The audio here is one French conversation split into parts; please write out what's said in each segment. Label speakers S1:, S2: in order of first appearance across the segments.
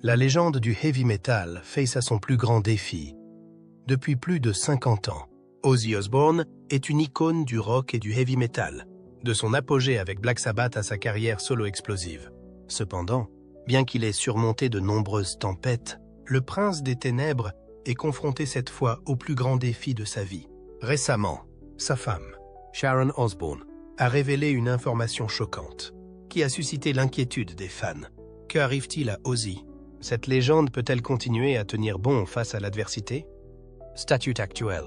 S1: La légende du heavy metal face à son plus grand défi. Depuis plus de 50 ans, Ozzy Osbourne est une icône du rock et du heavy metal, de son apogée avec Black Sabbath à sa carrière solo explosive. Cependant, bien qu'il ait surmonté de nombreuses tempêtes, le prince des ténèbres est confronté cette fois au plus grand défi de sa vie. Récemment, sa femme, Sharon Osbourne, a révélé une information choquante qui a suscité l'inquiétude des fans. Qu'arrive-t-il à Ozzy? Cette légende peut-elle continuer à tenir bon face à l'adversité? Statut actuel.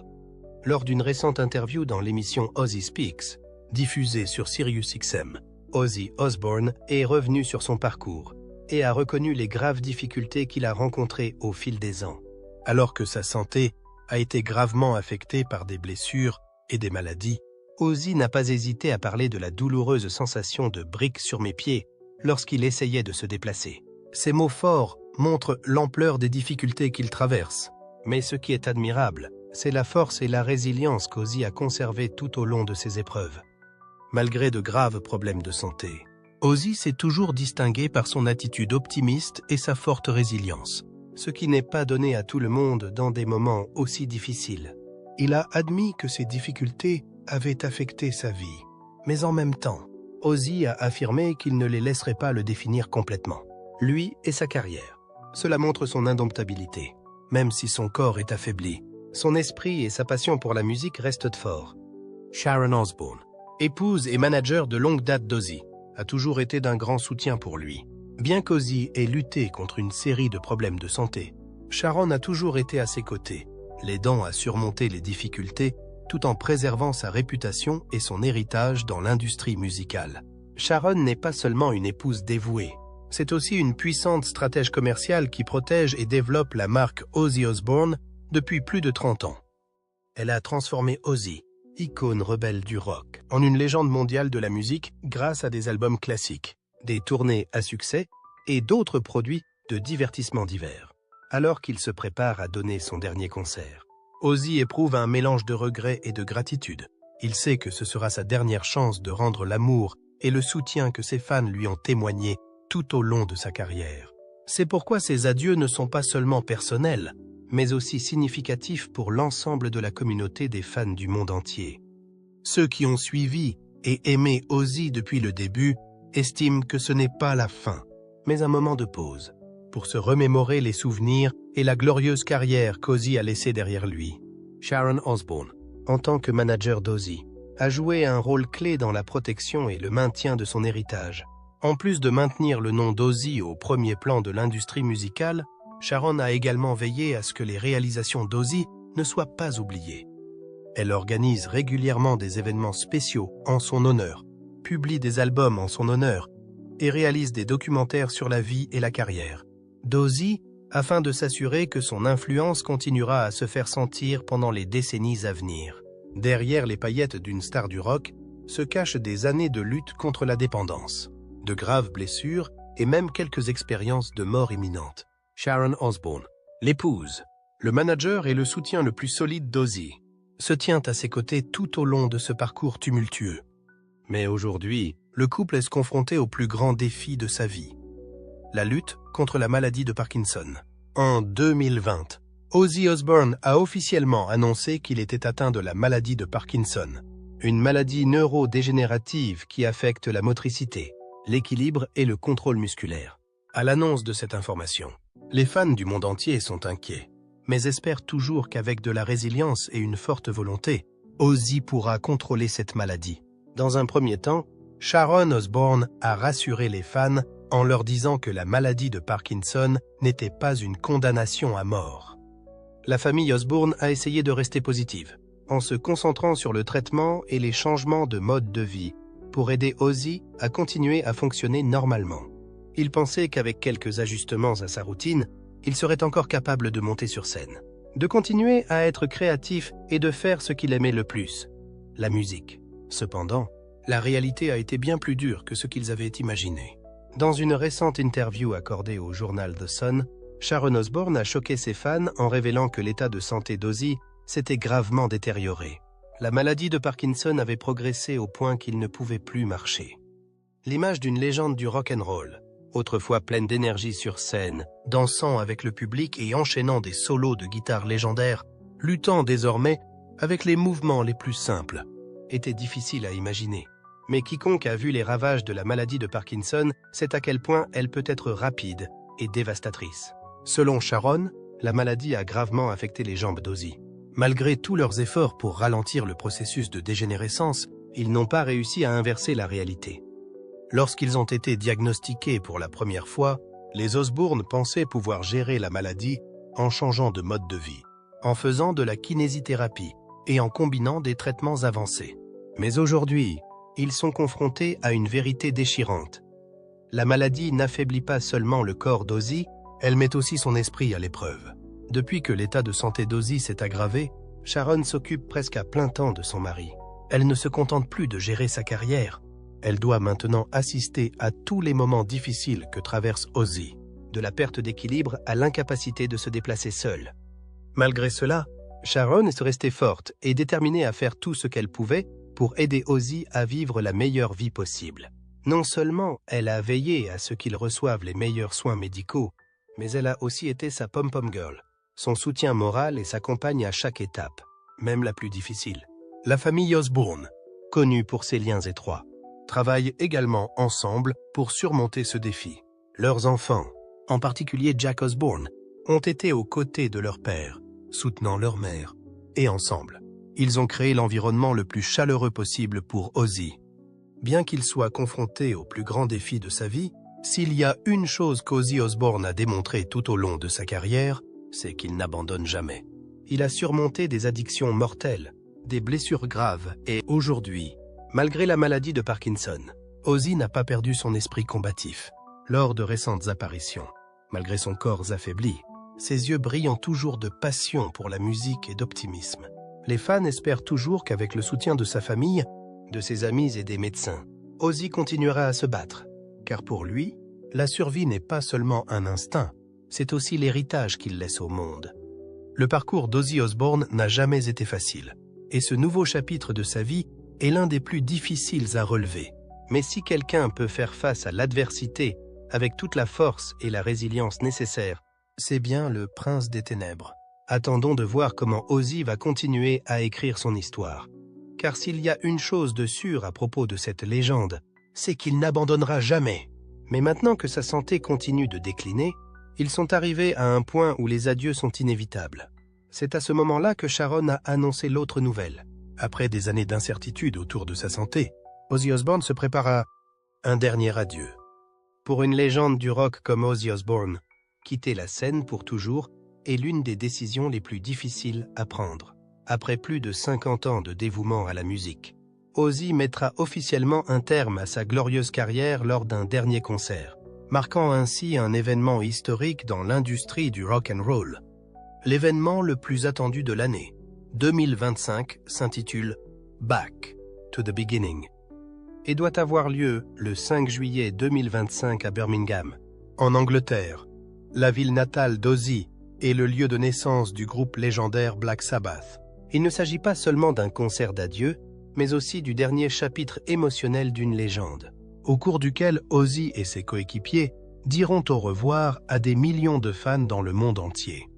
S1: Lors d'une récente interview dans l'émission Ozzy Speaks, diffusée sur SiriusXM, Ozzy Osbourne est revenu sur son parcours et a reconnu les graves difficultés qu'il a rencontrées au fil des ans. Alors que sa santé a été gravement affectée par des blessures et des maladies, Ozzy n'a pas hésité à parler de la douloureuse sensation de briques sur mes pieds lorsqu'il essayait de se déplacer. Ces mots forts montrent l'ampleur des difficultés qu'il traverse. Mais ce qui est admirable, c'est la force et la résilience qu'Ozzy a conservées tout au long de ces épreuves. Malgré de graves problèmes de santé, Ozzy s'est toujours distingué par son attitude optimiste et sa forte résilience, ce qui n'est pas donné à tout le monde dans des moments aussi difficiles. Il a admis que ces difficultés avaient affecté sa vie, mais en même temps, Ozzy a affirmé qu'il ne les laisserait pas le définir complètement, lui et sa carrière. Cela montre son indomptabilité. Même si son corps est affaibli, son esprit et sa passion pour la musique restent forts. Sharon Osbourne, épouse et manager de longue date d'Ozzy, a toujours été d'un grand soutien pour lui. Bien qu'Ozzy ait lutté contre une série de problèmes de santé, Sharon a toujours été à ses côtés, l'aidant à surmonter les difficultés tout en préservant sa réputation et son héritage dans l'industrie musicale. Sharon n'est pas seulement une épouse dévouée, c'est aussi une puissante stratège commerciale qui protège et développe la marque Ozzy Osbourne depuis plus de 30 ans. Elle a transformé Ozzy, icône rebelle du rock, en une légende mondiale de la musique grâce à des albums classiques, des tournées à succès et d'autres produits de divertissement divers. Alors qu'il se prépare à donner son dernier concert, Ozzy éprouve un mélange de regret et de gratitude. Il sait que ce sera sa dernière chance de rendre l'amour et le soutien que ses fans lui ont témoigné tout au long de sa carrière. C'est pourquoi ses adieux ne sont pas seulement personnels, mais aussi significatifs pour l'ensemble de la communauté des fans du monde entier. Ceux qui ont suivi et aimé Ozzy depuis le début estiment que ce n'est pas la fin, mais un moment de pause, pour se remémorer les souvenirs et la glorieuse carrière qu'Ozzy a laissée derrière lui. Sharon Osbourne, en tant que manager d'Ozzy, a joué un rôle clé dans la protection et le maintien de son héritage. En plus de maintenir le nom d'Ozzy au premier plan de l'industrie musicale, Sharon a également veillé à ce que les réalisations d'Ozzy ne soient pas oubliées. Elle organise régulièrement des événements spéciaux en son honneur, publie des albums en son honneur et réalise des documentaires sur la vie et la carrière d'Ozzy afin de s'assurer que son influence continuera à se faire sentir pendant les décennies à venir. Derrière les paillettes d'une star du rock se cachent des années de lutte contre la dépendance, de graves blessures et même quelques expériences de mort imminente. Sharon Osbourne, l'épouse, le manager et le soutien le plus solide d'Ozzy, se tient à ses côtés tout au long de ce parcours tumultueux. Mais aujourd'hui, le couple est confronté au plus grand défi de sa vie, la lutte contre la maladie de Parkinson. En 2020, Ozzy Osbourne a officiellement annoncé qu'il était atteint de la maladie de Parkinson, une maladie neurodégénérative qui affecte la motricité, l'équilibre et le contrôle musculaire. À l'annonce de cette information, les fans du monde entier sont inquiets, mais espèrent toujours qu'avec de la résilience et une forte volonté, Ozzy pourra contrôler cette maladie. Dans un premier temps, Sharon Osbourne a rassuré les fans en leur disant que la maladie de Parkinson n'était pas une condamnation à mort. La famille Osbourne a essayé de rester positive, en se concentrant sur le traitement et les changements de mode de vie, pour aider Ozzy à continuer à fonctionner normalement. Il pensait qu'avec quelques ajustements à sa routine, il serait encore capable de monter sur scène, de continuer à être créatif et de faire ce qu'il aimait le plus, la musique. Cependant, la réalité a été bien plus dure que ce qu'ils avaient imaginé. Dans une récente interview accordée au journal The Sun, Sharon Osbourne a choqué ses fans en révélant que l'état de santé d'Ozzy s'était gravement détérioré. La maladie de Parkinson avait progressé au point qu'il ne pouvait plus marcher. L'image d'une légende du rock'n'roll, autrefois pleine d'énergie sur scène, dansant avec le public et enchaînant des solos de guitare légendaires, luttant désormais avec les mouvements les plus simples, était difficile à imaginer. Mais quiconque a vu les ravages de la maladie de Parkinson sait à quel point elle peut être rapide et dévastatrice. Selon Sharon, la maladie a gravement affecté les jambes d'Ozzy. Malgré tous leurs efforts pour ralentir le processus de dégénérescence, ils n'ont pas réussi à inverser la réalité. Lorsqu'ils ont été diagnostiqués pour la première fois, les Osbourne pensaient pouvoir gérer la maladie en changeant de mode de vie, en faisant de la kinésithérapie et en combinant des traitements avancés. Mais aujourd'hui, ils sont confrontés à une vérité déchirante. La maladie n'affaiblit pas seulement le corps d'Ozzy, elle met aussi son esprit à l'épreuve. Depuis que l'état de santé d'Ozzy s'est aggravé, Sharon s'occupe presque à plein temps de son mari. Elle ne se contente plus de gérer sa carrière. Elle doit maintenant assister à tous les moments difficiles que traverse Ozzy, de la perte d'équilibre à l'incapacité de se déplacer seule. Malgré cela, Sharon est restée forte et déterminée à faire tout ce qu'elle pouvait pour aider Ozzy à vivre la meilleure vie possible. Non seulement elle a veillé à ce qu'il reçoive les meilleurs soins médicaux, mais elle a aussi été sa pom-pom girl, son soutien moral et sa compagne à chaque étape, même la plus difficile. La famille Osbourne, connue pour ses liens étroits, travaillent également ensemble pour surmonter ce défi. Leurs enfants, en particulier Jack Osbourne, ont été aux côtés de leur père, soutenant leur mère, et ensemble, ils ont créé l'environnement le plus chaleureux possible pour Ozzy. Bien qu'il soit confronté aux plus grands défis de sa vie, s'il y a une chose qu'Ozzy Osbourne a démontré tout au long de sa carrière, c'est qu'il n'abandonne jamais. Il a surmonté des addictions mortelles, des blessures graves et aujourd'hui, malgré la maladie de Parkinson, Ozzy n'a pas perdu son esprit combatif. Lors de récentes apparitions, malgré son corps affaibli, ses yeux brillant toujours de passion pour la musique et d'optimisme. Les fans espèrent toujours qu'avec le soutien de sa famille, de ses amis et des médecins, Ozzy continuera à se battre. Car pour lui, la survie n'est pas seulement un instinct, c'est aussi l'héritage qu'il laisse au monde. Le parcours d'Ozzy Osbourne n'a jamais été facile, et ce nouveau chapitre de sa vie est l'un des plus difficiles à relever. Mais si quelqu'un peut faire face à l'adversité avec toute la force et la résilience nécessaires, c'est bien le prince des ténèbres. Attendons de voir comment Ozzy va continuer à écrire son histoire. Car s'il y a une chose de sûre à propos de cette légende, c'est qu'il n'abandonnera jamais. Mais maintenant que sa santé continue de décliner, ils sont arrivés à un point où les adieux sont inévitables. C'est à ce moment-là que Sharon a annoncé l'autre nouvelle. Après des années d'incertitude autour de sa santé, Ozzy Osbourne se prépare à un dernier adieu. Pour une légende du rock comme Ozzy Osbourne, quitter la scène pour toujours est l'une des décisions les plus difficiles à prendre. Après plus de 50 ans de dévouement à la musique, Ozzy mettra officiellement un terme à sa glorieuse carrière lors d'un dernier concert, marquant ainsi un événement historique dans l'industrie du rock and roll. L'événement le plus attendu de l'année, 2025, s'intitule « Back to the Beginning » et doit avoir lieu le 5 juillet 2025 à Birmingham, en Angleterre, la ville natale d'Ozzy et le lieu de naissance du groupe légendaire Black Sabbath. Il ne s'agit pas seulement d'un concert d'adieu, mais aussi du dernier chapitre émotionnel d'une légende, au cours duquel Ozzy et ses coéquipiers diront au revoir à des millions de fans dans le monde entier.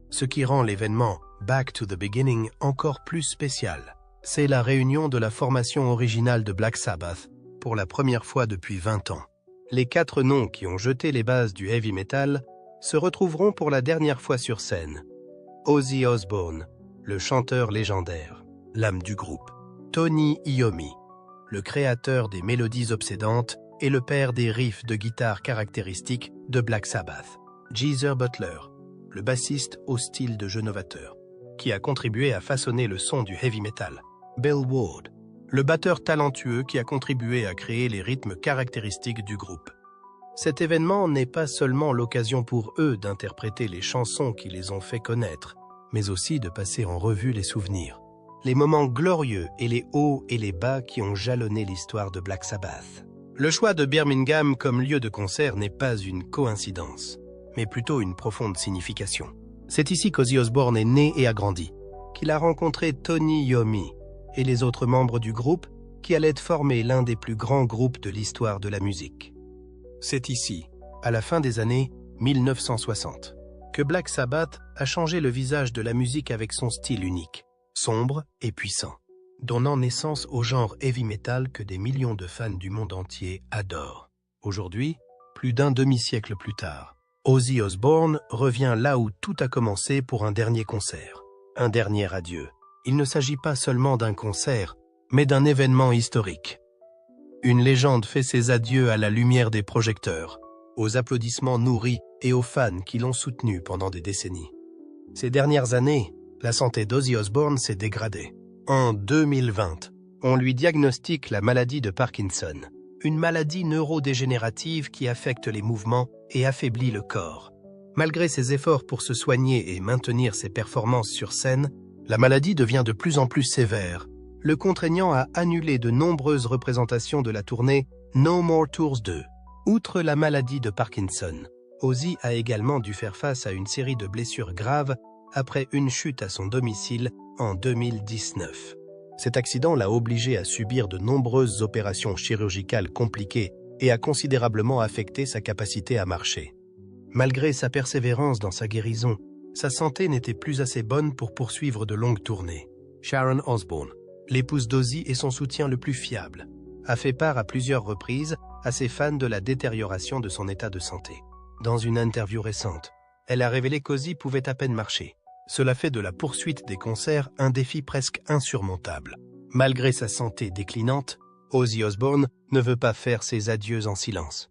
S1: Ce qui rend l'événement Back to the Beginning encore plus spécial, c'est la réunion de la formation originale de Black Sabbath pour la première fois depuis 20 ans. Les 4 noms qui ont jeté les bases du heavy metal se retrouveront pour la dernière fois sur scène. Ozzy Osbourne, le chanteur légendaire, l'âme du groupe. Tony Iommi, le créateur des mélodies obsédantes et le père des riffs de guitare caractéristiques de Black Sabbath. Geezer Butler, le bassiste au style de jeu novateur, qui a contribué à façonner le son du heavy metal. Bill Ward, le batteur talentueux qui a contribué à créer les rythmes caractéristiques du groupe. Cet événement n'est pas seulement l'occasion pour eux d'interpréter les chansons qui les ont fait connaître, mais aussi de passer en revue les souvenirs, les moments glorieux et les hauts et les bas qui ont jalonné l'histoire de Black Sabbath. Le choix de Birmingham comme lieu de concert n'est pas une coïncidence, mais plutôt une profonde signification. C'est ici qu'Ozzy Osbourne est né et a grandi, qu'il a rencontré Tony Iommi et les autres membres du groupe qui allaient former l'un des plus grands groupes de l'histoire de la musique. C'est ici à la fin des années 1960, que Black Sabbath a changé le visage de la musique avec son style unique, sombre et puissant, donnant naissance au genre heavy metal que des millions de fans du monde entier adorent. Aujourd'hui, plus d'un demi-siècle plus tard, Ozzy Osbourne revient là où tout a commencé pour un dernier concert, un dernier adieu. Il ne s'agit pas seulement d'un concert, mais d'un événement historique. Une légende fait ses adieux à la lumière des projecteurs, aux applaudissements nourris et aux fans qui l'ont soutenu pendant des décennies. Ces dernières années, la santé d'Ozzy Osbourne s'est dégradée. En 2020, on lui diagnostique la maladie de Parkinson, une maladie neurodégénérative qui affecte les mouvements et affaiblit le corps. Malgré ses efforts pour se soigner et maintenir ses performances sur scène, la maladie devient de plus en plus sévère, le contraignant à annuler de nombreuses représentations de la tournée No More Tours 2. Outre la maladie de Parkinson, Ozzy a également dû faire face à une série de blessures graves après une chute à son domicile en 2019. Cet accident l'a obligé à subir de nombreuses opérations chirurgicales compliquées et a considérablement affecté sa capacité à marcher. Malgré sa persévérance dans sa guérison, sa santé n'était plus assez bonne pour poursuivre de longues tournées. Sharon Osbourne, l'épouse d'Ozzy et son soutien le plus fiable, a fait part à plusieurs reprises à ses fans de la détérioration de son état de santé. Dans une interview récente, elle a révélé qu'Ozzy pouvait à peine marcher. Cela fait de la poursuite des concerts un défi presque insurmontable. Malgré sa santé déclinante, Ozzy Osbourne ne veut pas faire ses adieux en silence.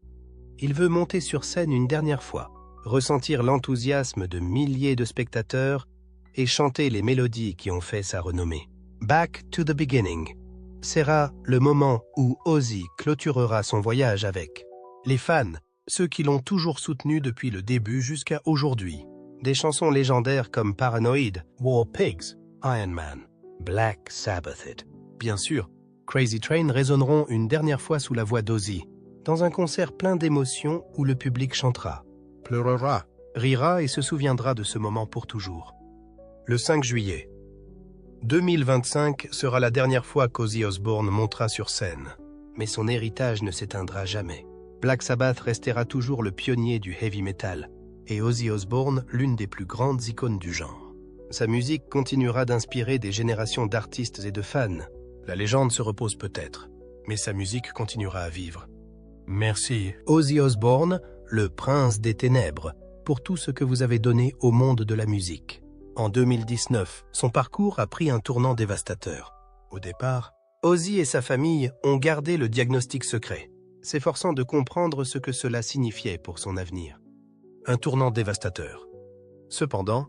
S1: Il veut monter sur scène une dernière fois, ressentir l'enthousiasme de milliers de spectateurs et chanter les mélodies qui ont fait sa renommée. Back to the Beginning sera le moment où Ozzy clôturera son voyage avec les fans, ceux qui l'ont toujours soutenu depuis le début jusqu'à aujourd'hui. Des chansons légendaires comme Paranoid, War Pigs, Iron Man, Black Sabbath. Bien sûr, Crazy Train résonneront une dernière fois sous la voix d'Ozzy, dans un concert plein d'émotions où le public chantera, pleurera, rira et se souviendra de ce moment pour toujours. Le 5 juillet 2025 sera la dernière fois qu'Ozzy Osbourne montera sur scène, mais son héritage ne s'éteindra jamais. Black Sabbath restera toujours le pionnier du heavy metal, et Ozzy Osbourne l'une des plus grandes icônes du genre. Sa musique continuera d'inspirer des générations d'artistes et de fans. La légende se repose peut-être, mais sa musique continuera à vivre. Merci, Ozzy Osbourne, le prince des ténèbres, pour tout ce que vous avez donné au monde de la musique. En 2019, son parcours a pris un tournant dévastateur. Au départ, Ozzy et sa famille ont gardé le diagnostic secret, s'efforçant de comprendre ce que cela signifiait pour son avenir. Un tournant dévastateur. Cependant,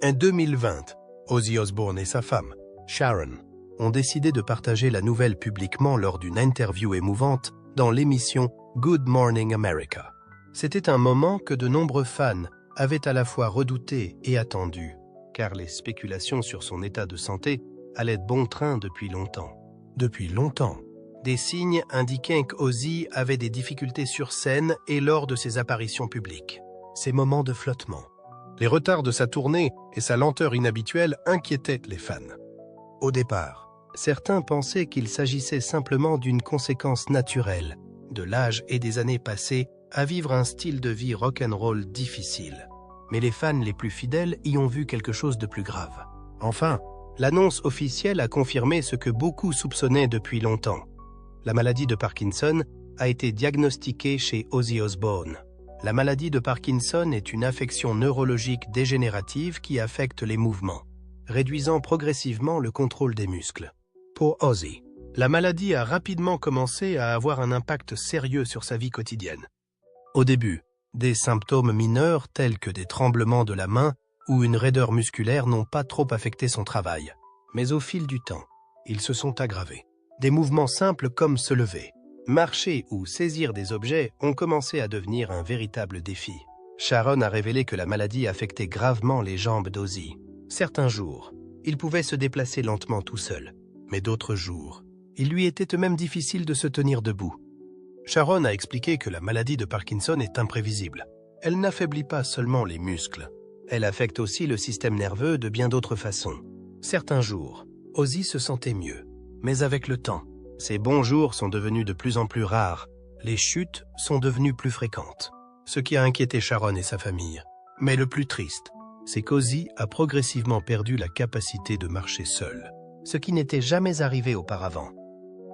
S1: en 2020, Ozzy Osbourne et sa femme, Sharon, ont décidé de partager la nouvelle publiquement lors d'une interview émouvante dans l'émission Good Morning America. C'était un moment que de nombreux fans avaient à la fois redouté et attendu, car les spéculations sur son état de santé allaient de bon train depuis longtemps. Depuis longtemps, des signes indiquaient qu'Ozzy avait des difficultés sur scène et lors de ses apparitions publiques. Ces moments de flottement, les retards de sa tournée et sa lenteur inhabituelle inquiétaient les fans. Au départ, certains pensaient qu'il s'agissait simplement d'une conséquence naturelle de l'âge et des années passées à vivre un style de vie rock'n'roll difficile. Mais les fans les plus fidèles y ont vu quelque chose de plus grave. Enfin, l'annonce officielle a confirmé ce que beaucoup soupçonnaient depuis longtemps. La maladie de Parkinson a été diagnostiquée chez Ozzy Osbourne. La maladie de Parkinson est une affection neurologique dégénérative qui affecte les mouvements, réduisant progressivement le contrôle des muscles. Pour Ozzy, la maladie a rapidement commencé à avoir un impact sérieux sur sa vie quotidienne. Au début, des symptômes mineurs tels que des tremblements de la main ou une raideur musculaire n'ont pas trop affecté son travail. Mais au fil du temps, ils se sont aggravés. Des mouvements simples comme se lever, marcher ou saisir des objets ont commencé à devenir un véritable défi. Sharon a révélé que la maladie affectait gravement les jambes d'Ozzy. Certains jours, il pouvait se déplacer lentement tout seul, mais d'autres jours, il lui était même difficile de se tenir debout. Sharon a expliqué que la maladie de Parkinson est imprévisible. Elle n'affaiblit pas seulement les muscles, elle affecte aussi le système nerveux de bien d'autres façons. Certains jours, Ozzy se sentait mieux, mais avec le temps, ses bons jours sont devenus de plus en plus rares, les chutes sont devenues plus fréquentes. ce qui a inquiété Sharon et sa famille. Mais le plus triste, c'est qu'Ozzy a progressivement perdu la capacité de marcher seul, ce qui n'était jamais arrivé auparavant.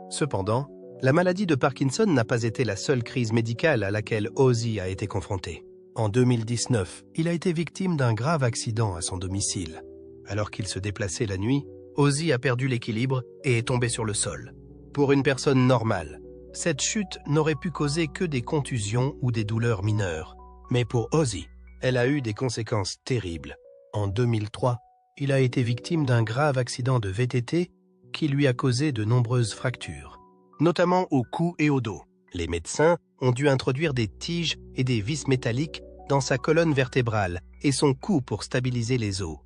S1: Cependant, la maladie de Parkinson n'a pas été la seule crise médicale à laquelle Ozzy a été confronté. En 2019, il a été victime d'un grave accident à son domicile. Alors qu'il se déplaçait la nuit, Ozzy a perdu l'équilibre et est tombé sur le sol. Pour une personne normale, cette chute n'aurait pu causer que des contusions ou des douleurs mineures. Mais pour Ozzy, elle a eu des conséquences terribles. En 2003, il a été victime d'un grave accident de VTT qui lui a causé de nombreuses fractures, notamment au cou et au dos. Les médecins ont dû introduire des tiges et des vis métalliques dans sa colonne vertébrale et son cou pour stabiliser les os.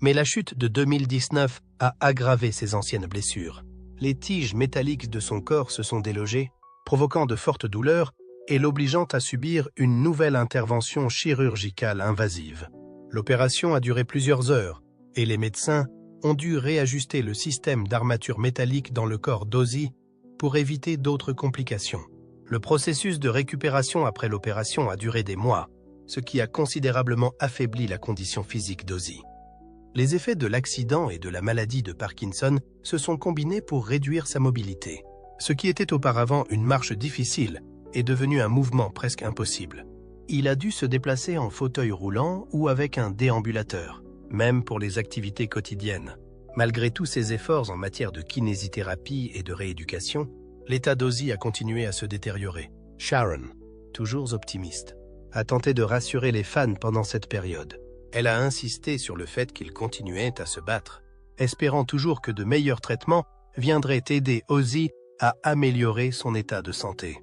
S1: Mais la chute de 2019 a aggravé ses anciennes blessures. Les tiges métalliques de son corps se sont délogées, provoquant de fortes douleurs et l'obligeant à subir une nouvelle intervention chirurgicale invasive. L'opération a duré plusieurs heures et les médecins ont dû réajuster le système d'armature métallique dans le corps d'Ozzy pour éviter d'autres complications. Le processus de récupération après l'opération a duré des mois, ce qui a considérablement affaibli la condition physique d'Ozzy. Les effets de l'accident et de la maladie de Parkinson se sont combinés pour réduire sa mobilité. Ce qui était auparavant une marche difficile est devenu un mouvement presque impossible. Il a dû se déplacer en fauteuil roulant ou avec un déambulateur, même pour les activités quotidiennes. Malgré tous ses efforts en matière de kinésithérapie et de rééducation, l'état d'Ozzy a continué à se détériorer. Sharon, toujours optimiste, a tenté de rassurer les fans pendant cette période. Elle a insisté sur le fait qu'il continuait à se battre, espérant toujours que de meilleurs traitements viendraient aider Ozzy à améliorer son état de santé.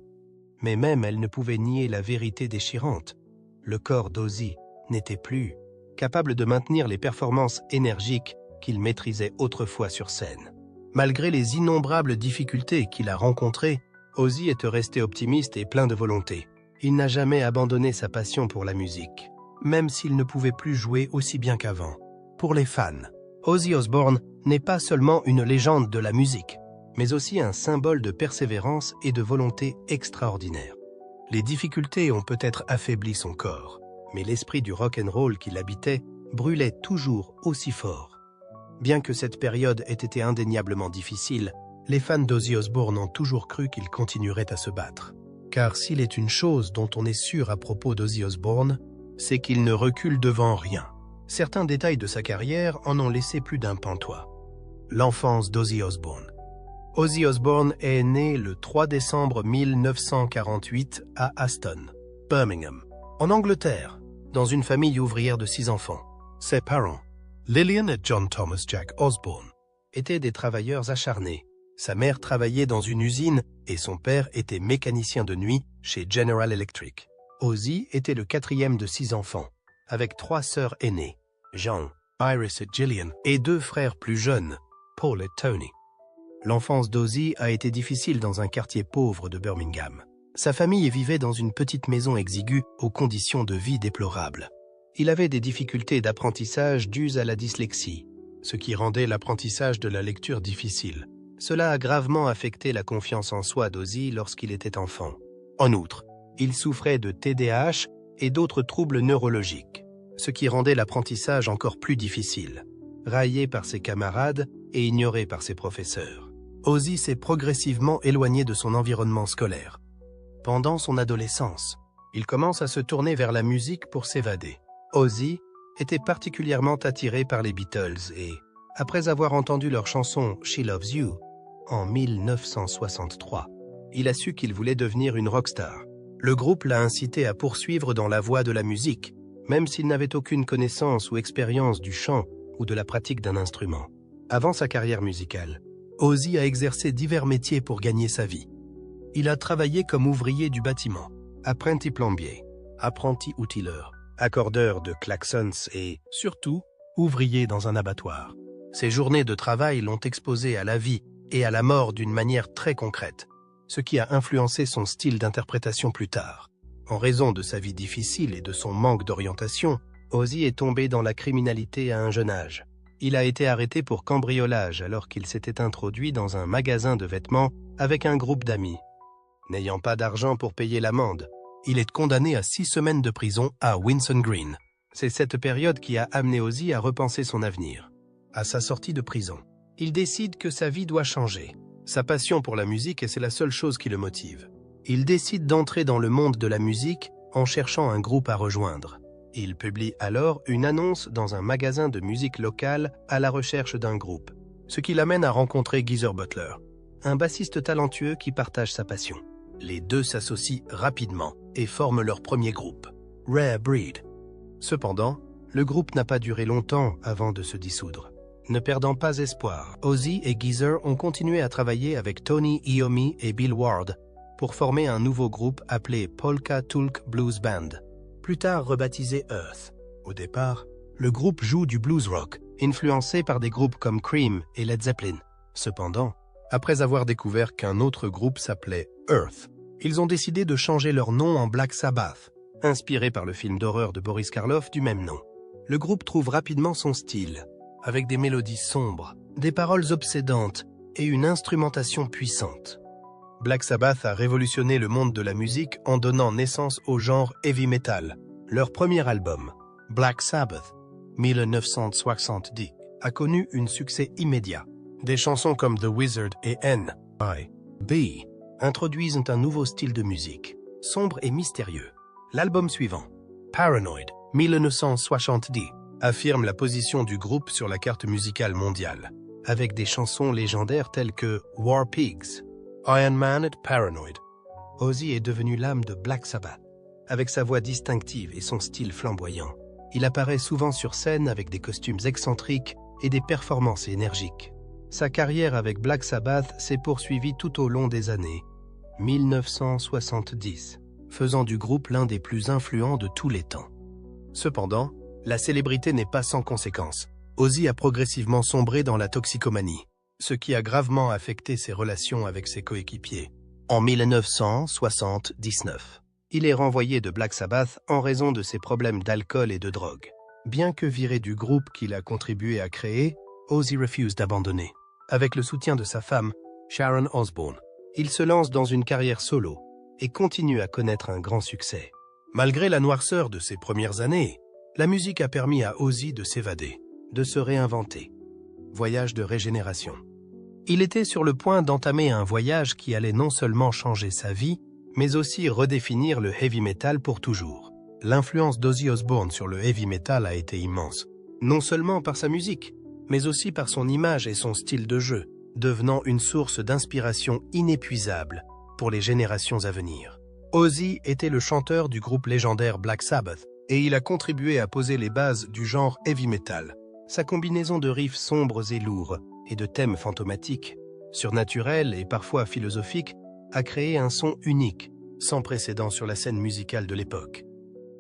S1: Mais même elle ne pouvait nier la vérité déchirante. Le corps d'Ozzy n'était plus capable de maintenir les performances énergiques qu'il maîtrisait autrefois sur scène. Malgré les innombrables difficultés qu'il a rencontrées, Ozzy est resté optimiste et plein de volonté. Il n'a jamais abandonné sa passion pour la musique, même s'il ne pouvait plus jouer aussi bien qu'avant. Pour les fans, Ozzy Osbourne n'est pas seulement une légende de la musique, mais aussi un symbole de persévérance et de volonté extraordinaire. Les difficultés ont peut-être affaibli son corps, mais l'esprit du rock'n'roll qui l'habitait brûlait toujours aussi fort. Bien que cette période ait été indéniablement difficile, les fans d'Ozzy Osbourne ont toujours cru qu'il continuerait à se battre. Car s'il est une chose dont on est sûr à propos d'Ozzy Osbourne, c'est qu'il ne recule devant rien. Certains détails de sa carrière en ont laissé plus d'un pantois. L'enfance d'Ozzy Osbourne. Ozzy Osbourne est né le 3 décembre 1948 à Aston, Birmingham, en Angleterre, dans une famille ouvrière de 6 enfants. Ses parents, Lillian et John Thomas Jack Osbourne, étaient des travailleurs acharnés. Sa mère travaillait dans une usine et son père était mécanicien de nuit chez General Electric. Ozzy était le 4e de 6 enfants, avec 3 sœurs aînées, Jean, Iris et Gillian, et 2 frères plus jeunes, Paul et Tony. L'enfance d'Ozzy a été difficile dans un quartier pauvre de Birmingham. Sa famille vivait dans une petite maison exiguë aux conditions de vie déplorables. Il avait des difficultés d'apprentissage dues à la dyslexie, ce qui rendait l'apprentissage de la lecture difficile. Cela a gravement affecté la confiance en soi d'Ozzy lorsqu'il était enfant. En outre, il souffrait de TDAH et d'autres troubles neurologiques, ce qui rendait l'apprentissage encore plus difficile. Raillé par ses camarades et ignoré par ses professeurs, Ozzy s'est progressivement éloigné de son environnement scolaire. Pendant son adolescence, il commence à se tourner vers la musique pour s'évader. Ozzy était particulièrement attiré par les Beatles et, après avoir entendu leur chanson « She Loves You » en 1963, il a su qu'il voulait devenir une rockstar. Le groupe l'a incité à poursuivre dans la voie de la musique, même s'il n'avait aucune connaissance ou expérience du chant ou de la pratique d'un instrument. Avant sa carrière musicale, Ozzy a exercé divers métiers pour gagner sa vie. Il a travaillé comme ouvrier du bâtiment, apprenti plombier, apprenti outilleur, accordeur de klaxons et, surtout, ouvrier dans un abattoir. Ses journées de travail l'ont exposé à la vie et à la mort d'une manière très concrète, ce qui a influencé son style d'interprétation plus tard. En raison de sa vie difficile et de son manque d'orientation, Ozzy est tombé dans la criminalité à un jeune âge. Il a été arrêté pour cambriolage alors qu'il s'était introduit dans un magasin de vêtements avec un groupe d'amis. N'ayant pas d'argent pour payer l'amende, Il est condamné à 6 semaines de prison à Winson Green. C'est cette période qui a amené Ozzy à repenser son avenir. À sa sortie de prison, il décide que sa vie doit changer. Sa passion pour la musique, et c'est la seule chose qui le motive. Il décide d'entrer dans le monde de la musique en cherchant un groupe à rejoindre. Il publie alors une annonce dans un magasin de musique locale à la recherche d'un groupe, ce qui l'amène à rencontrer Geezer Butler, un bassiste talentueux qui partage sa passion. Les deux s'associent rapidement et forment leur premier groupe, Rare Breed. Cependant, le groupe n'a pas duré longtemps avant de se dissoudre. Ne perdant pas espoir, Ozzy et Geezer ont continué à travailler avec Tony Iommi et Bill Ward pour former un nouveau groupe appelé Polka Tulk Blues Band, plus tard rebaptisé Earth. Au départ, le groupe joue du blues rock, influencé par des groupes comme Cream et Led Zeppelin. Cependant, après avoir découvert qu'un autre groupe s'appelait Earth, ils ont décidé de changer leur nom en Black Sabbath, inspiré par le film d'horreur de Boris Karloff du même nom. Le groupe trouve rapidement son style, avec des mélodies sombres, des paroles obsédantes et une instrumentation puissante. Black Sabbath a révolutionné le monde de la musique en donnant naissance au genre heavy metal. Leur premier album, Black Sabbath, 1970, a connu un succès immédiat. Des chansons comme The Wizard et N.I.B. introduisent un nouveau style de musique, sombre et mystérieux. L'album suivant, Paranoid, 1970, affirme la position du groupe sur la carte musicale mondiale, avec des chansons légendaires telles que War Pigs, Iron Man et Paranoid. Ozzy est devenu l'âme de Black Sabbath. Avec sa voix distinctive et son style flamboyant, il apparaît souvent sur scène avec des costumes excentriques et des performances énergiques. Sa carrière avec Black Sabbath s'est poursuivie tout au long des années 1970, faisant du groupe l'un des plus influents de tous les temps. Cependant, la célébrité n'est pas sans conséquences. Ozzy a progressivement sombré dans la toxicomanie, ce qui a gravement affecté ses relations avec ses coéquipiers. En 1979, il est renvoyé de Black Sabbath en raison de ses problèmes d'alcool et de drogue. Bien que viré du groupe qu'il a contribué à créer, Ozzy refuse d'abandonner. Avec le soutien de sa femme, Sharon Osbourne, il se lance dans une carrière solo et continue à connaître un grand succès. Malgré la noirceur de ses premières années, la musique a permis à Ozzy de s'évader, de se réinventer. Voyage de régénération. Il était sur le point d'entamer un voyage qui allait non seulement changer sa vie, mais aussi redéfinir le heavy metal pour toujours. L'influence d'Ozzy Osbourne sur le heavy metal a été immense, non seulement par sa musique, mais aussi par son image et son style de jeu, devenant une source d'inspiration inépuisable pour les générations à venir. Ozzy était le chanteur du groupe légendaire Black Sabbath, et il a contribué à poser les bases du genre heavy metal. Sa combinaison de riffs sombres et lourds, et de thèmes fantomatiques, surnaturels et parfois philosophiques, a créé un son unique, sans précédent sur la scène musicale de l'époque.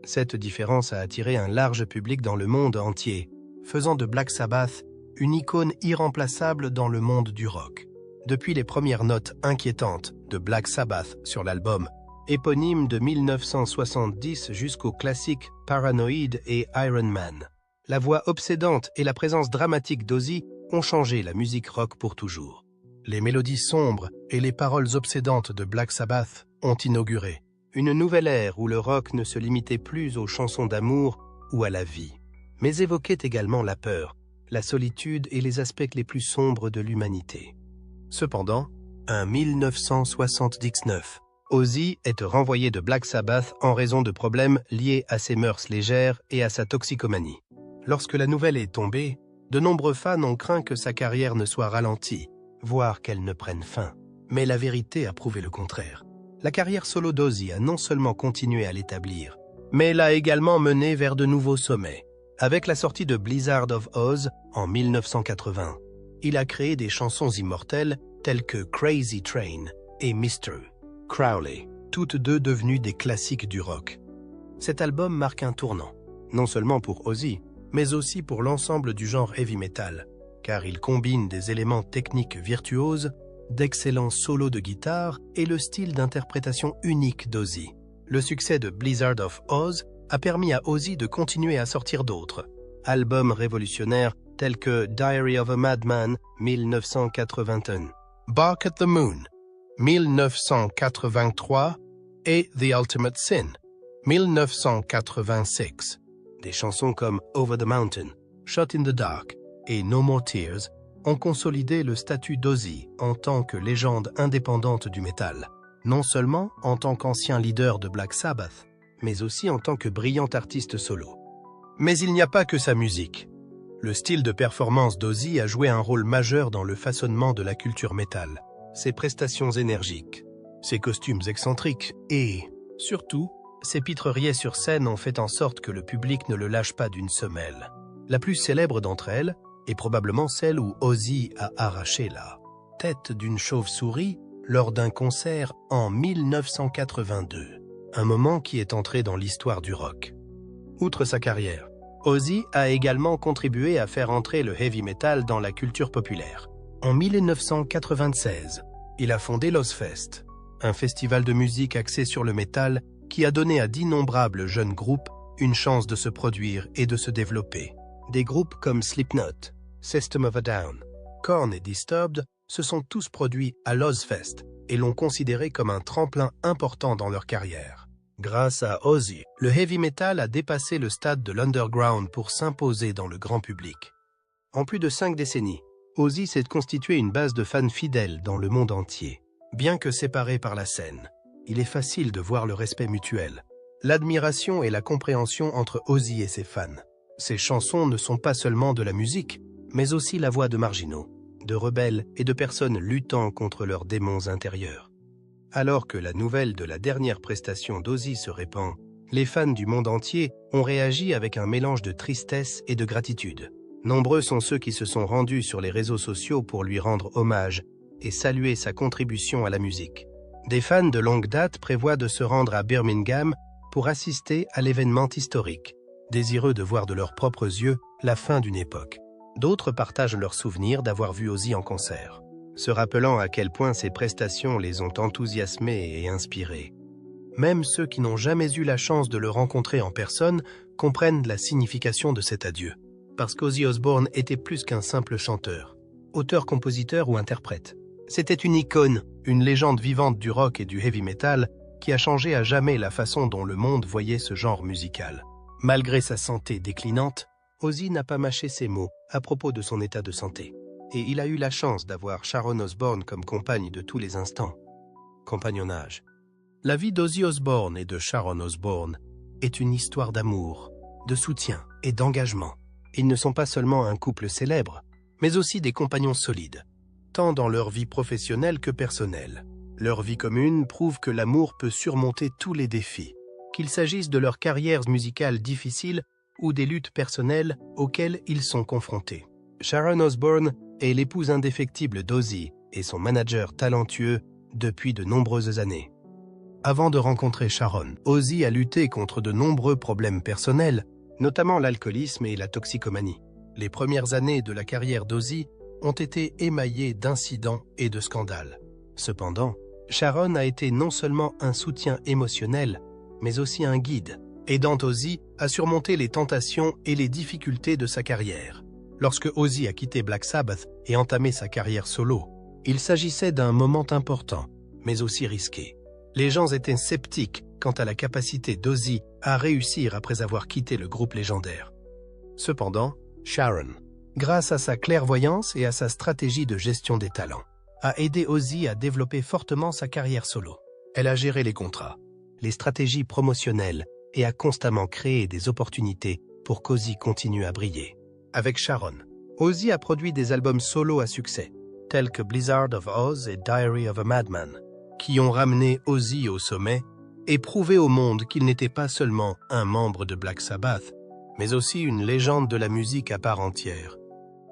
S1: Cette différence a attiré un large public dans le monde entier, faisant de Black Sabbath une icône irremplaçable dans le monde du rock. Depuis les premières notes inquiétantes de Black Sabbath sur l'album éponyme de 1970 jusqu'au classique Paranoid et Iron Man, la voix obsédante et la présence dramatique d'Ozzy ont changé la musique rock pour toujours. Les mélodies sombres et les paroles obsédantes de Black Sabbath ont inauguré une nouvelle ère où le rock ne se limitait plus aux chansons d'amour ou à la vie, mais évoquait également la peur, la solitude et les aspects les plus sombres de l'humanité. Cependant, en 1979, Ozzy est renvoyé de Black Sabbath en raison de problèmes liés à ses mœurs légères et à sa toxicomanie. Lorsque la nouvelle est tombée, de nombreux fans ont craint que sa carrière ne soit ralentie, voire qu'elle ne prenne fin. Mais la vérité a prouvé le contraire. La carrière solo d'Ozzy a non seulement continué à l'établir, mais l'a également mené vers de nouveaux sommets. Avec la sortie de Blizzard of Oz en 1980, il a créé des chansons immortelles telles que Crazy Train et Mr. Crowley, toutes deux devenues des classiques du rock. Cet album marque un tournant, non seulement pour Ozzy, mais aussi pour l'ensemble du genre heavy metal, car il combine des éléments techniques virtuoses, d'excellents solos de guitare et le style d'interprétation unique d'Ozzy. Le succès de Blizzard of Oz a permis à Ozzy de continuer à sortir d'autres albums révolutionnaires tels que Diary of a Madman 1981, Bark at the Moon 1983 et The Ultimate Sin, 1986. Des chansons comme Over the Mountain, Shot in the Dark et No More Tears ont consolidé le statut d'Ozzy en tant que légende indépendante du métal, non seulement en tant qu'ancien leader de Black Sabbath, mais aussi en tant que brillant artiste solo. Mais il n'y a pas que sa musique. Le style de performance d'Ozzy a joué un rôle majeur dans le façonnement de la culture métal. Ses prestations énergiques, ses costumes excentriques et, surtout, ses pitreries sur scène ont fait en sorte que le public ne le lâche pas d'une semelle. La plus célèbre d'entre elles est probablement celle où Ozzy a arraché la tête d'une chauve-souris lors d'un concert en 1982, un moment qui est entré dans l'histoire du rock. Outre sa carrière, Ozzy a également contribué à faire entrer le heavy metal dans la culture populaire. En 1996, il a fondé l'Ozzfest, un festival de musique axé sur le métal qui a donné à d'innombrables jeunes groupes une chance de se produire et de se développer. Des groupes comme Slipknot, System of a Down, Korn et Disturbed se sont tous produits à l'Ozzfest et l'ont considéré comme un tremplin important dans leur carrière. Grâce à Ozzy, le heavy metal a dépassé le stade de l'underground pour s'imposer dans le grand public. En plus de 5 décennies, Ozzy s'est constitué une base de fans fidèles dans le monde entier. Bien que séparés par la scène, il est facile de voir le respect mutuel, l'admiration et la compréhension entre Ozzy et ses fans. Ses chansons ne sont pas seulement de la musique, mais aussi la voix de marginaux, de rebelles et de personnes luttant contre leurs démons intérieurs. Alors que la nouvelle de la dernière prestation d'Ozzy se répand, les fans du monde entier ont réagi avec un mélange de tristesse et de gratitude. Nombreux sont ceux qui se sont rendus sur les réseaux sociaux pour lui rendre hommage et saluer sa contribution à la musique. Des fans de longue date prévoient de se rendre à Birmingham pour assister à l'événement historique, désireux de voir de leurs propres yeux la fin d'une époque. D'autres partagent leurs souvenirs d'avoir vu Ozzy en concert, se rappelant à quel point ses prestations les ont enthousiasmés et inspirés. Même ceux qui n'ont jamais eu la chance de le rencontrer en personne comprennent la signification de cet adieu, parce qu'Ozzy Osbourne était plus qu'un simple chanteur, auteur-compositeur ou interprète. C'était une icône, une légende vivante du rock et du heavy metal qui a changé à jamais la façon dont le monde voyait ce genre musical. Malgré sa santé déclinante, Ozzy n'a pas mâché ses mots à propos de son état de santé. Et il a eu la chance d'avoir Sharon Osbourne comme compagne de tous les instants. Compagnonnage. La vie d'Ozzy Osbourne et de Sharon Osbourne est une histoire d'amour, de soutien et d'engagement. Ils ne sont pas seulement un couple célèbre, mais aussi des compagnons solides, tant dans leur vie professionnelle que personnelle. Leur vie commune prouve que l'amour peut surmonter tous les défis, qu'il s'agisse de leurs carrières musicales difficiles ou des luttes personnelles auxquelles ils sont confrontés. Sharon Osbourne est l'épouse indéfectible d'Ozzy et son manager talentueux depuis de nombreuses années. Avant de rencontrer Sharon, Ozzy a lutté contre de nombreux problèmes personnels, notamment l'alcoolisme et la toxicomanie. Les premières années de la carrière d'Ozzy ont été émaillées d'incidents et de scandales. Cependant, Sharon a été non seulement un soutien émotionnel, mais aussi un guide, aidant Ozzy à surmonter les tentations et les difficultés de sa carrière. Lorsque Ozzy a quitté Black Sabbath et entamé sa carrière solo, il s'agissait d'un moment important, mais aussi risqué. Les gens étaient sceptiques quant à la capacité d'Ozzy à réussir après avoir quitté le groupe légendaire. Cependant, Sharon, grâce à sa clairvoyance et à sa stratégie de gestion des talents, a aidé Ozzy à développer fortement sa carrière solo. Elle a géré les contrats, les stratégies promotionnelles et a constamment créé des opportunités pour qu'Ozzy continue à briller. Avec Sharon, Ozzy a produit des albums solo à succès, tels que Blizzard of Oz et Diary of a Madman, qui ont ramené Ozzy au sommet et prouvé au monde qu'il n'était pas seulement un membre de Black Sabbath, mais aussi une légende de la musique à part entière.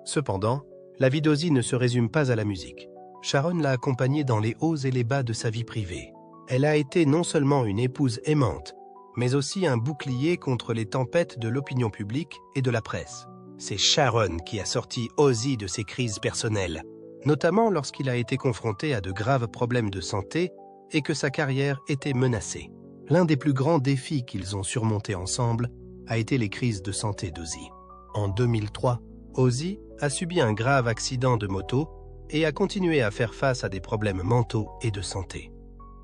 S1: Cependant, la vie d'Ozzy ne se résume pas à la musique. Sharon l'a accompagné dans les hauts et les bas de sa vie privée. Elle a été non seulement une épouse aimante, mais aussi un bouclier contre les tempêtes de l'opinion publique et de la presse. C'est Sharon qui a sorti Ozzy de ses crises personnelles, notamment lorsqu'il a été confronté à de graves problèmes de santé et que sa carrière était menacée. L'un des plus grands défis qu'ils ont surmontés ensemble a été les crises de santé d'Ozzy. En 2003, Ozzy a subi un grave accident de moto et a continué à faire face à des problèmes mentaux et de santé.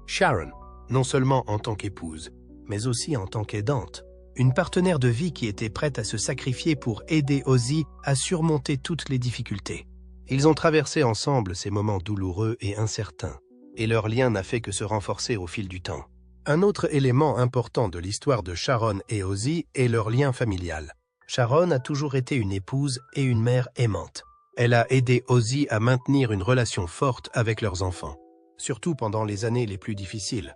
S1: Sharon, non seulement en tant qu'épouse, mais aussi en tant qu'aidante. Une partenaire de vie qui était prête à se sacrifier pour aider Ozzy à surmonter toutes les difficultés. Ils ont traversé ensemble ces moments douloureux et incertains, et leur lien n'a fait que se renforcer au fil du temps. Un autre élément important de l'histoire de Sharon et Ozzy est leur lien familial. Sharon a toujours été une épouse et une mère aimante. Elle a aidé Ozzy à maintenir une relation forte avec leurs enfants, surtout pendant les années les plus difficiles.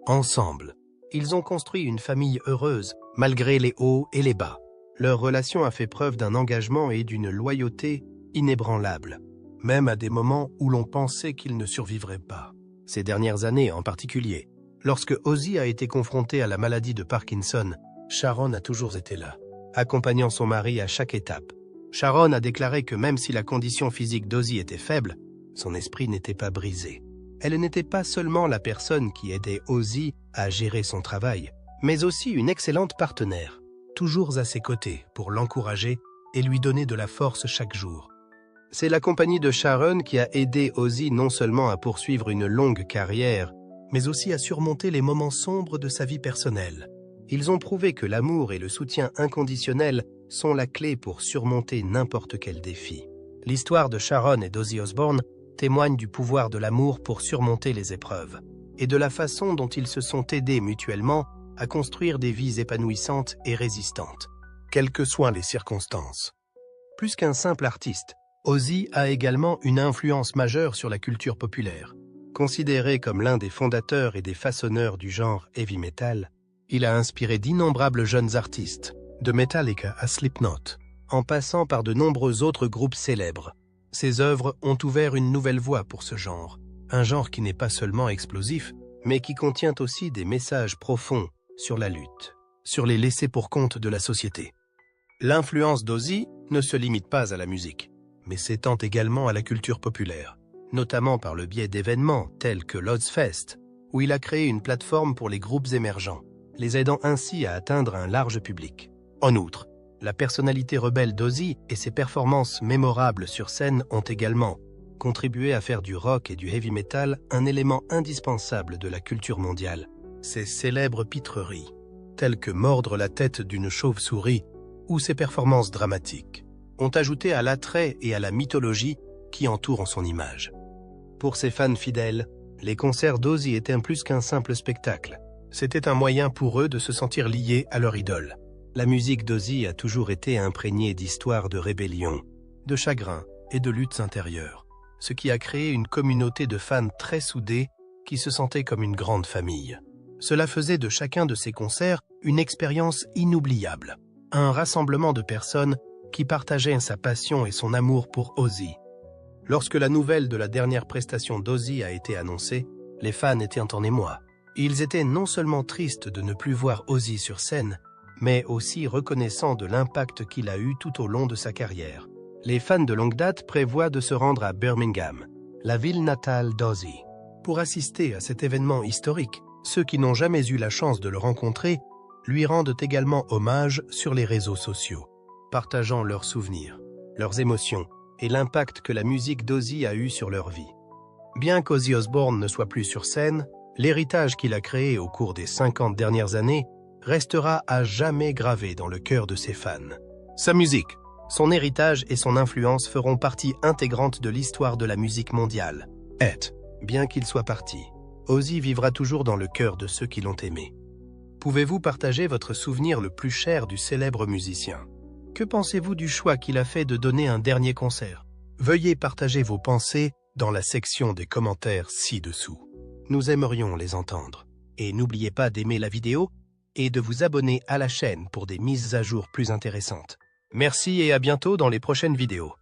S1: Ensemble, ils ont construit une famille heureuse, malgré les hauts et les bas. Leur relation a fait preuve d'un engagement et d'une loyauté inébranlables, même à des moments où l'on pensait qu'ils ne survivraient pas. Ces dernières années en particulier, lorsque Ozzy a été confronté à la maladie de Parkinson, Sharon a toujours été là, accompagnant son mari à chaque étape. Sharon a déclaré que même si la condition physique d'Ozzy était faible, son esprit n'était pas brisé. Elle n'était pas seulement la personne qui aidait Ozzy à gérer son travail, mais aussi une excellente partenaire, toujours à ses côtés pour l'encourager et lui donner de la force chaque jour. C'est la compagnie de Sharon qui a aidé Ozzy non seulement à poursuivre une longue carrière, mais aussi à surmonter les moments sombres de sa vie personnelle. Ils ont prouvé que l'amour et le soutien inconditionnel sont la clé pour surmonter n'importe quel défi. L'histoire de Sharon et d'Ozzy Osbourne témoigne du pouvoir de l'amour pour surmonter les épreuves, et de la façon dont ils se sont aidés mutuellement à construire des vies épanouissantes et résistantes, quelles que soient les circonstances. Plus qu'un simple artiste, Ozzy a également une influence majeure sur la culture populaire. Considéré comme l'un des fondateurs et des façonneurs du genre heavy metal, il a inspiré d'innombrables jeunes artistes, de Metallica à Slipknot, en passant par de nombreux autres groupes célèbres. Ses œuvres ont ouvert une nouvelle voie pour ce genre, un genre qui n'est pas seulement explosif, mais qui contient aussi des messages profonds sur la lutte, sur les laissés-pour-compte de la société. L'influence d'Ozzy ne se limite pas à la musique, mais s'étend également à la culture populaire, notamment par le biais d'événements tels que l'Ozzfest, où il a créé une plateforme pour les groupes émergents, les aidant ainsi à atteindre un large public. En outre, la personnalité rebelle d'Ozzy et ses performances mémorables sur scène ont également contribué à faire du rock et du heavy metal un élément indispensable de la culture mondiale. Ses célèbres pitreries, telles que mordre la tête d'une chauve-souris ou ses performances dramatiques, ont ajouté à l'attrait et à la mythologie qui entourent son image. Pour ses fans fidèles, les concerts d'Ozzy étaient plus qu'un simple spectacle. C'était un moyen pour eux de se sentir liés à leur idole. La musique d'Ozzy a toujours été imprégnée d'histoires de rébellion, de chagrin et de luttes intérieures, ce qui a créé une communauté de fans très soudés qui se sentaient comme une grande famille. Cela faisait de chacun de ces concerts une expérience inoubliable, un rassemblement de personnes qui partageaient sa passion et son amour pour Ozzy. Lorsque la nouvelle de la dernière prestation d'Ozzy a été annoncée, les fans étaient en émoi. Ils étaient non seulement tristes de ne plus voir Ozzy sur scène, mais aussi reconnaissants de l'impact qu'il a eu tout au long de sa carrière. Les fans de longue date prévoient de se rendre à Birmingham, la ville natale d'Ozzy, pour assister à cet événement historique. Ceux qui n'ont jamais eu la chance de le rencontrer lui rendent également hommage sur les réseaux sociaux, partageant leurs souvenirs, leurs émotions et l'impact que la musique d'Ozzy a eu sur leur vie. Bien qu'Ozzy Osbourne ne soit plus sur scène, l'héritage qu'il a créé au cours des 50 dernières années restera à jamais gravé dans le cœur de ses fans. Sa musique, son héritage et son influence feront partie intégrante de l'histoire de la musique mondiale. Bien qu'il soit parti, Ozzy vivra toujours dans le cœur de ceux qui l'ont aimé. Pouvez-vous partager votre souvenir le plus cher du célèbre musicien? Que pensez-vous du choix qu'il a fait de donner un dernier concert? Veuillez partager vos pensées dans la section des commentaires ci-dessous. Nous aimerions les entendre. Et n'oubliez pas d'aimer la vidéo et de vous abonner à la chaîne pour des mises à jour plus intéressantes. Merci et à bientôt dans les prochaines vidéos.